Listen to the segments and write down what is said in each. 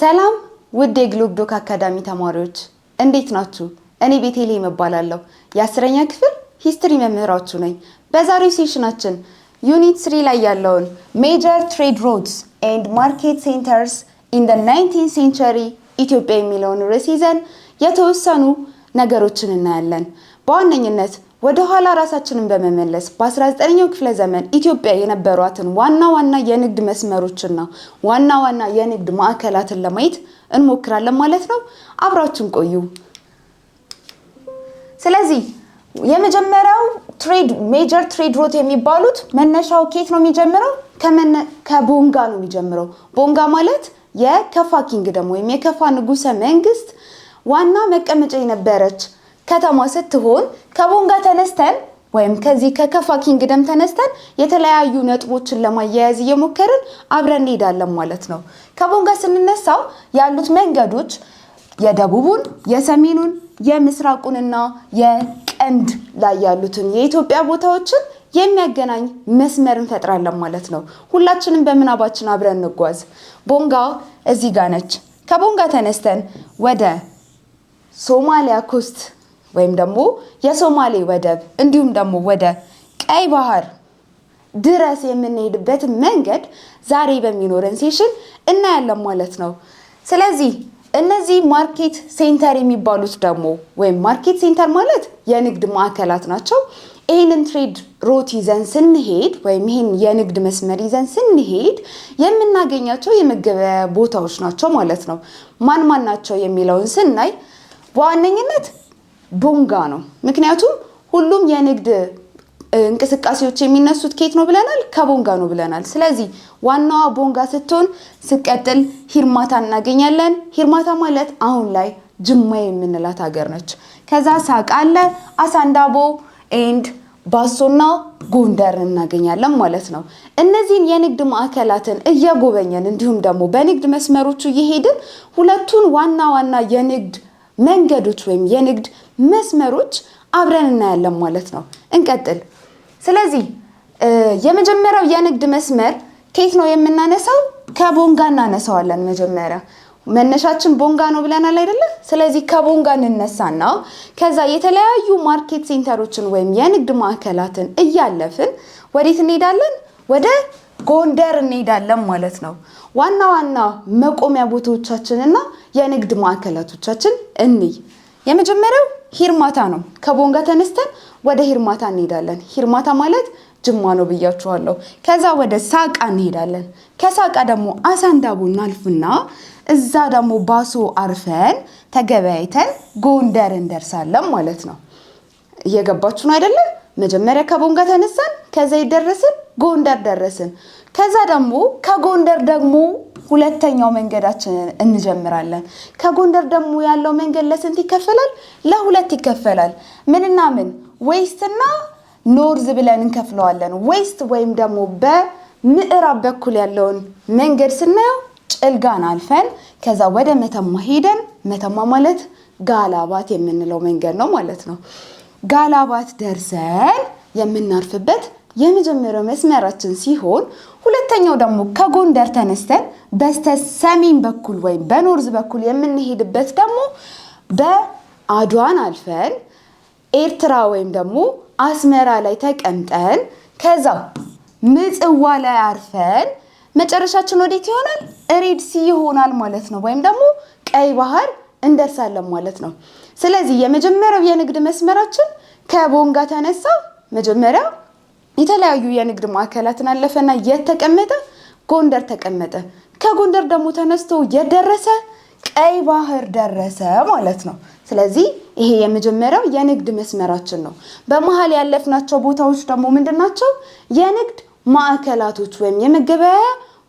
ሰላም ውድ የግሎብ ዶክ አካዳሚ ተማሪዎች እንዴት ናችሁ? እኔ ቤቴሌም እባላለሁ። የ10ኛ ክፍል ሂስትሪ መምህራችሁ ነኝ። በዛሬው ሴሽናችን ዩኒት 3 ላይ ያለውን ሜጀር ትሬድ ሮድስ ኤንድ ማርኬት ሴንተርስ ኢን ዘ 19th ሴንቸሪ ኢትዮጵያ የሚለውን ርዕስ ይዘን የተወሰኑ ነገሮችን እናያለን። በዋነኝነት ወደ ኋላ ራሳችንን በመመለስ በ19ኛው ክፍለ ዘመን ኢትዮጵያ የነበሯትን ዋና የንግድ መስመሮችና ዋና የንግድ ማዕከላትን ለማየት እንሞክራለን ማለት ነው። አብራችሁን ቆዩ። ስለዚህ የመጀመሪያው ሜጀር ትሬድ ሮት የሚባሉት መነሻው ከየት ነው የሚጀምረው? ከቦንጋ ነው የሚጀምረው። ቦንጋ ማለት የከፋ ኪንግደም ወይም የከፋ ንጉሰ መንግስት ዋና መቀመጫ የነበረች ከተማ ስትሆን ከቦንጋ ተነስተን ወይም ከዚህ ከከፋ ኪንግደም ተነስተን የተለያዩ ነጥቦችን ለማያያዝ እየሞከርን አብረን እንሄዳለን ማለት ነው። ከቦንጋ ስንነሳ ያሉት መንገዶች የደቡቡን፣ የሰሜኑን፣ የምስራቁንና የቀንድ ላይ ያሉትን የኢትዮጵያ ቦታዎችን የሚያገናኝ መስመር እንፈጥራለን ማለት ነው። ሁላችንም በምናባችን አብረን እንጓዝ። ቦንጋ እዚህ ጋር ነች። ከቦንጋ ተነስተን ወደ ሶማሊያ ኮስት ወይም ደግሞ የሶማሌ ወደብ እንዲሁም ደግሞ ወደ ቀይ ባህር ድረስ የምንሄድበት መንገድ ዛሬ በሚኖረን ሴሽን እናያለን ማለት ነው። ስለዚህ እነዚህ ማርኬት ሴንተር የሚባሉት ደግሞ ወይም ማርኬት ሴንተር ማለት የንግድ ማዕከላት ናቸው። ይህንን ትሬድ ሮት ይዘን ስንሄድ ወይም ይህን የንግድ መስመር ይዘን ስንሄድ የምናገኛቸው የመገበያያ ቦታዎች ናቸው ማለት ነው። ማን ናቸው የሚለውን ስናይ በዋነኝነት ቦንጋ ነው። ምክንያቱም ሁሉም የንግድ እንቅስቃሴዎች የሚነሱት ከየት ነው ብለናል? ከቦንጋ ነው ብለናል። ስለዚህ ዋናዋ ቦንጋ ስትሆን ስቀጥል ሂርማታ እናገኛለን። ሂርማታ ማለት አሁን ላይ ጅማ የምንላት ሀገር ነች። ከዛ ሳቅ አለ፣ አሳንዳቦ ኤንድ ባሶና ጎንደር እናገኛለን ማለት ነው። እነዚህን የንግድ ማዕከላትን እየጎበኘን እንዲሁም ደግሞ በንግድ መስመሮቹ እየሄድን ሁለቱን ዋና የንግድ መንገዶች ወይም የንግድ መስመሮች አብረን እናያለን ማለት ነው። እንቀጥል። ስለዚህ የመጀመሪያው የንግድ መስመር ከየት ነው የምናነሳው? ከቦንጋ እናነሳዋለን። መጀመሪያ መነሻችን ቦንጋ ነው ብለናል አይደለ? ስለዚህ ከቦንጋ እንነሳና ከዛ የተለያዩ ማርኬት ሴንተሮችን ወይም የንግድ ማዕከላትን እያለፍን ወዴት እንሄዳለን? ወደ ጎንደር እንሄዳለን ማለት ነው። ዋና መቆሚያ ቦታዎቻችንና የንግድ ማዕከላቶቻችን እንይ። የመጀመሪያው ሂርማታ ነው። ከቦንጋ ተነስተን ወደ ሂርማታ እንሄዳለን። ሂርማታ ማለት ጅማ ነው ብያችኋለሁ። ከዛ ወደ ሳቃ እንሄዳለን። ከሳቃ ደግሞ አሳንዳቦ እናልፍና እዛ ደግሞ ባሶ አርፈን ተገበያይተን ጎንደር እንደርሳለን ማለት ነው። እየገባችሁ ነው አይደለ? መጀመሪያ ከቦንጋ ተነሳን፣ ከዛ ይደረስን ጎንደር ደረስን። ከዛ ደግሞ ከጎንደር ደግሞ ሁለተኛው መንገዳችንን እንጀምራለን። ከጎንደር ደግሞ ያለው መንገድ ለስንት ይከፈላል? ለሁለት ይከፈላል። ምንና ምን? ዌስትና ኖርዝ ብለን እንከፍለዋለን። ዌስት ወይም ደግሞ በምዕራብ በኩል ያለውን መንገድ ስናየው ጭልጋን አልፈን ከዛ ወደ መተማ ሄደን፣ መተማ ማለት ጋላባት የምንለው መንገድ ነው ማለት ነው። ጋላባት ደርሰን የምናርፍበት የመጀመሪያው መስመራችን ሲሆን ሁለተኛው ደግሞ ከጎንደር ተነስተን በስተ ሰሜን በኩል ወይም በኖርዝ በኩል የምንሄድበት ደግሞ በአድዋን አልፈን ኤርትራ ወይም ደግሞ አስመራ ላይ ተቀምጠን ከዛ ምጽዋ ላይ አርፈን መጨረሻችን ወዴት ይሆናል? ሬድ ሲ ይሆናል ማለት ነው። ወይም ደግሞ ቀይ ባህር እንደርሳለን ማለት ነው። ስለዚህ የመጀመሪያው የንግድ መስመራችን ከቦንጋ ተነሳ። መጀመሪያ የተለያዩ የንግድ ማዕከላትን አለፈና የተቀመጠ ጎንደር ተቀመጠ። ከጎንደር ደግሞ ተነስቶ የደረሰ ቀይ ባህር ደረሰ ማለት ነው። ስለዚህ ይሄ የመጀመሪያው የንግድ መስመራችን ነው። በመሃል ያለፍናቸው ቦታዎች ደግሞ ምንድናቸው? የንግድ ማዕከላቶች ወይም የመገበያያ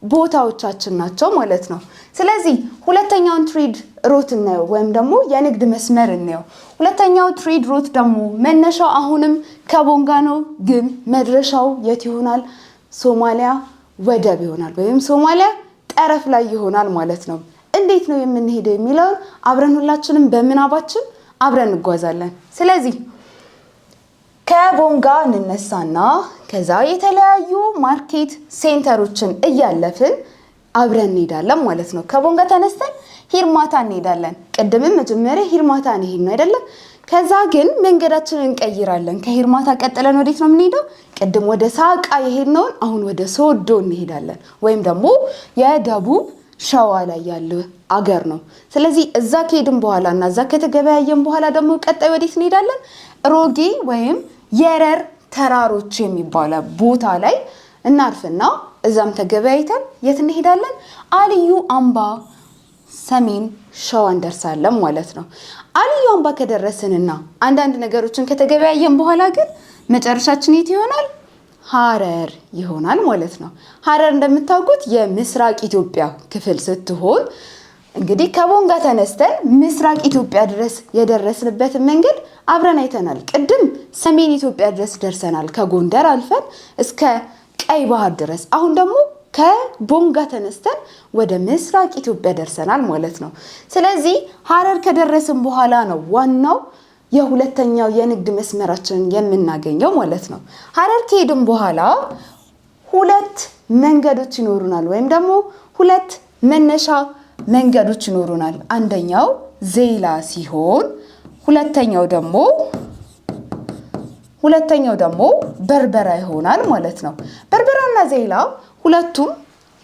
ቦታዎቻችን ናቸው ማለት ነው። ስለዚህ ሁለተኛውን ትሬድ ሮት እናየው ወይም ደግሞ የንግድ መስመር እናየው። ሁለተኛው ትሬድ ሮት ደግሞ መነሻው አሁንም ከቦንጋ ነው፣ ግን መድረሻው የት ይሆናል? ሶማሊያ ወደብ ይሆናል ወይም ሶማሊያ ጠረፍ ላይ ይሆናል ማለት ነው። እንዴት ነው የምንሄደው የሚለውን አብረን ሁላችንም በምናባችን አብረን እንጓዛለን። ስለዚህ ከቦንጋ እንነሳና ከዛ የተለያዩ ማርኬት ሴንተሮችን እያለፍን አብረን እንሄዳለን ማለት ነው። ከቦንጋ ተነስተን ሂርማታ እንሄዳለን። ቅድምም መጀመሪያ ሂርማታ ነው አይደለ? ከዛ ግን መንገዳችንን እንቀይራለን። ከሂርማታ ቀጥለን ወዴት ነው የምንሄደው? ቅድም ወደ ሳቃ የሄድነውን አሁን ወደ ሶዶ እንሄዳለን። ወይም ደግሞ የደቡብ ሸዋ ላይ ያለ አገር ነው። ስለዚህ እዛ ከሄድን በኋላ እና እዛ ከተገበያየን በኋላ ደግሞ ቀጣይ ወዴት እንሄዳለን? ሮጌ ወይም የረር ተራሮች የሚባለው ቦታ ላይ እናርፍና እዛም ተገበያይተን የት እንሄዳለን? አልዩ አምባ ሰሜን ሸዋ እንደርሳለን ማለት ነው። አልዩ አምባ ከደረስንና አንዳንድ ነገሮችን ከተገበያየን በኋላ ግን መጨረሻችን የት ይሆናል? ሐረር ይሆናል ማለት ነው። ሐረር እንደምታውቁት የምስራቅ ኢትዮጵያ ክፍል ስትሆን እንግዲህ ከቦንጋ ተነስተን ምስራቅ ኢትዮጵያ ድረስ የደረስንበትን መንገድ አብረን አይተናል። ቅድም ሰሜን ኢትዮጵያ ድረስ ደርሰናል ከጎንደር አልፈን እስከ ቀይ ባህር ድረስ። አሁን ደግሞ ከቦንጋ ተነስተን ወደ ምስራቅ ኢትዮጵያ ደርሰናል ማለት ነው። ስለዚህ ሐረር ከደረስን በኋላ ነው ዋናው የሁለተኛው የንግድ መስመራችንን የምናገኘው ማለት ነው። ሐረር ከሄድን በኋላ ሁለት መንገዶች ይኖሩናል ወይም ደግሞ ሁለት መነሻ መንገዶች ይኖሩናል። አንደኛው ዜላ ሲሆን ሁለተኛው ደግሞ በርበራ ይሆናል ማለት ነው። በርበራና ዜላ ሁለቱም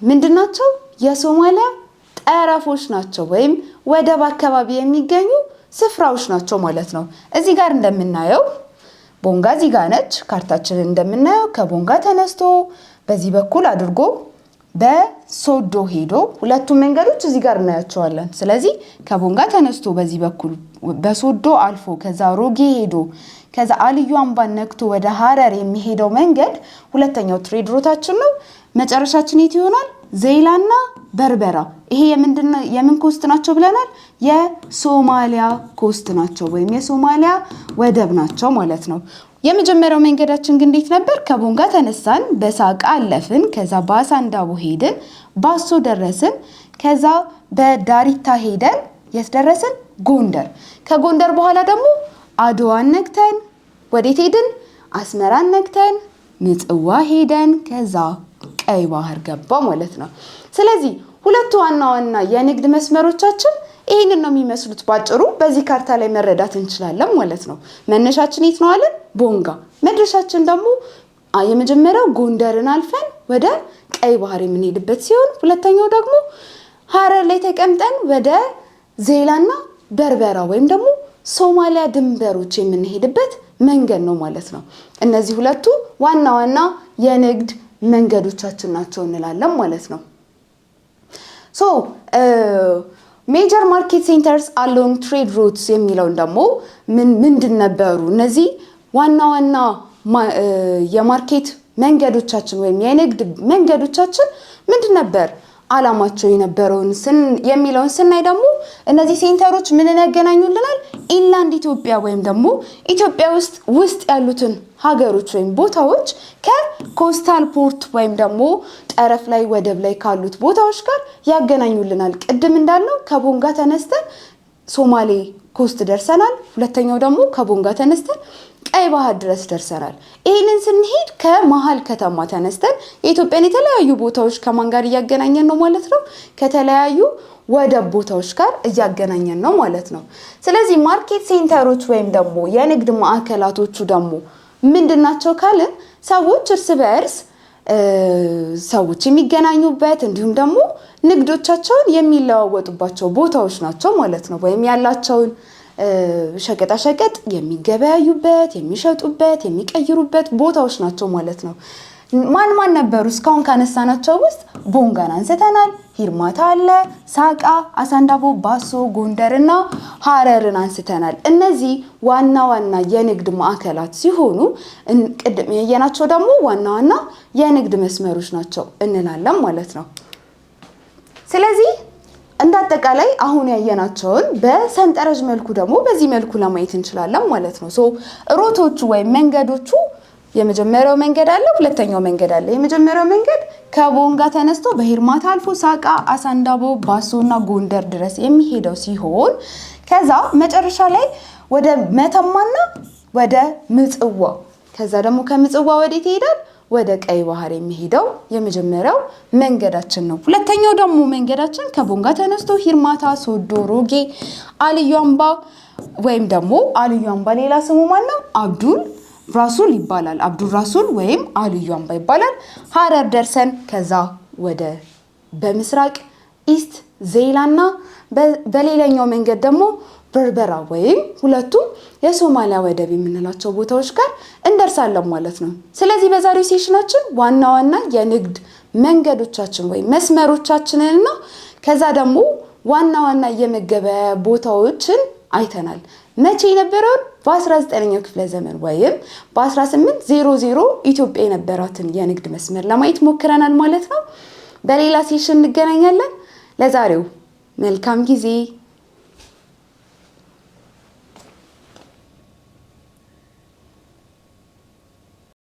ምንድናቸው? የሶማሊያ ጠረፎች ናቸው ወይም ወደብ አካባቢ የሚገኙ ስፍራዎች ናቸው ማለት ነው። እዚህ ጋር እንደምናየው ቦንጋ እዚህ ጋር ነች። ካርታችንን እንደምናየው ከቦንጋ ተነስቶ በዚህ በኩል አድርጎ በሶዶ ሄዶ ሁለቱም መንገዶች እዚህ ጋር እናያቸዋለን። ስለዚህ ከቦንጋ ተነስቶ በዚህ በኩል በሶዶ አልፎ ከዛ ሮጌ ሄዶ ከዛ አልዩ አምባን ነክቶ ወደ ሐረር የሚሄደው መንገድ ሁለተኛው ትሬድ ሮታችን ነው። መጨረሻችን የት ይሆናል? ዜላና በርበራ። ይሄ የምን ኮስት ናቸው ብለናል? የሶማሊያ ኮስት ናቸው ወይም የሶማሊያ ወደብ ናቸው ማለት ነው። የመጀመሪያው መንገዳችን ግን እንዴት ነበር? ከቦንጋ ተነሳን፣ በሳቃ አለፍን፣ ከዛ በአሳንዳቦ ሄድን፣ ባሶ ደረስን፣ ከዛ በዳሪታ ሄደን የት ደረስን? ጎንደር። ከጎንደር በኋላ ደግሞ አድዋን ነክተን ወዴት ሄድን? አስመራን ነክተን ምጽዋ ሄደን ከዛ ቀይ ባህር ገባ ማለት ነው። ስለዚህ ሁለቱ ዋና ዋና የንግድ መስመሮቻችን ይሄንን ነው የሚመስሉት። ባጭሩ በዚህ ካርታ ላይ መረዳት እንችላለን ማለት ነው። መነሻችን የት ነው አለን? ቦንጋ። መድረሻችን ደግሞ የመጀመሪያው ጎንደርን አልፈን ወደ ቀይ ባህር የምንሄድበት ሲሆን ሁለተኛው ደግሞ ሐረር ላይ ተቀምጠን ወደ ዜላና በርበራ ወይም ደግሞ ሶማሊያ ድንበሮች የምንሄድበት መንገድ ነው ማለት ነው። እነዚህ ሁለቱ ዋና ዋና የንግድ መንገዶቻችን ናቸው እንላለን ማለት ነው። ሶ ሜጀር ማርኬት ሴንተርስ አሎንግ ትሬድ ሩትስ የሚለውን ደግሞ ምንድን ነበሩ? እነዚህ ዋና ዋና የማርኬት መንገዶቻችን ወይም የንግድ መንገዶቻችን ምንድን ነበር አላማቸው የነበረውን የሚለውን ስናይ ደግሞ እነዚህ ሴንተሮች ምንን ያገናኙልናል? ኢንላንድ ኢትዮጵያ ወይም ደግሞ ኢትዮጵያ ውስጥ ያሉትን ሀገሮች ወይም ቦታዎች ከኮስታል ፖርት ወይም ደግሞ ጠረፍ ላይ ወደብ ላይ ካሉት ቦታዎች ጋር ያገናኙልናል። ቅድም እንዳልነው ከቦንጋ ተነስተን ሶማሌ ኮስት ደርሰናል። ሁለተኛው ደግሞ ከቦንጋ ተነስተን ቀይ ባህር ድረስ ደርሰናል። ይሄንን ስንሄድ ከመሃል ከተማ ተነስተን የኢትዮጵያን የተለያዩ ቦታዎች ከማን ጋር እያገናኘን ነው ማለት ነው? ከተለያዩ ወደብ ቦታዎች ጋር እያገናኘን ነው ማለት ነው። ስለዚህ ማርኬት ሴንተሮች ወይም ደግሞ የንግድ ማዕከላቶቹ ደግሞ ምንድናቸው ካልን ሰዎች እርስ በእርስ ሰዎች የሚገናኙበት እንዲሁም ደግሞ ንግዶቻቸውን የሚለዋወጡባቸው ቦታዎች ናቸው ማለት ነው። ወይም ያላቸውን ሸቀጣሸቀጥ የሚገበያዩበት፣ የሚሸጡበት፣ የሚቀይሩበት ቦታዎች ናቸው ማለት ነው። ማን ነበሩ? እስካሁን ካነሳናቸው ውስጥ ቦንጋን አንስተናል፣ ሂርማታ አለ፣ ሳቃ፣ አሳንዳቦ፣ ባሶ፣ ጎንደርና ሐረርን አንስተናል። እነዚህ ዋና ዋና የንግድ ማዕከላት ሲሆኑ ቅድም ያየናቸው ደግሞ ዋና ዋና የንግድ መስመሮች ናቸው እንላለን ማለት ነው። ስለዚህ እንዳጠቃላይ አሁን ያየናቸውን በሰንጠረዥ መልኩ ደግሞ በዚህ መልኩ ለማየት እንችላለን ማለት ነው። ሮቶቹ ወይም መንገዶቹ የመጀመሪያው መንገድ አለ፣ ሁለተኛው መንገድ አለ። የመጀመሪያው መንገድ ከቦንጋ ተነስቶ በሂርማታ አልፎ ሳቃ፣ አሳንዳቦ፣ ባሶና ጎንደር ድረስ የሚሄደው ሲሆን ከዛ መጨረሻ ላይ ወደ መተማና ወደ ምጽዋ ከዛ ደግሞ ከምጽዋ ወዴት ይሄዳል? ወደ ቀይ ባህር የሚሄደው የመጀመሪያው መንገዳችን ነው። ሁለተኛው ደግሞ መንገዳችን ከቦንጋ ተነስቶ ሂርማታ፣ ሶዶ፣ ሮጌ፣ አልዩ አምባ ወይም ደግሞ አልዩ አምባ ሌላ ስሙ ማነው? አብዱል ራሱል ይባላል። አብዱል ራሱል ወይም አልዩ አምባ ይባላል። ሀረር ደርሰን ከዛ ወደ በምስራቅ ኢስት ዜላና በሌላኛው መንገድ ደግሞ በርበራ ወይም ሁለቱም የሶማሊያ ወደብ የምንላቸው ቦታዎች ጋር እንደርሳለን ማለት ነው። ስለዚህ በዛሬው ሴሽናችን ዋና ዋና የንግድ መንገዶቻችን ወይም መስመሮቻችንንና ከዛ ደግሞ ዋና ዋና የመገበያ ቦታዎችን አይተናል። መቼ የነበረውን በ19ኛው ክፍለ ዘመን ወይም በ1800 ኢትዮጵያ የነበራትን የንግድ መስመር ለማየት ሞክረናል ማለት ነው። በሌላ ሴሽን እንገናኛለን። ለዛሬው መልካም ጊዜ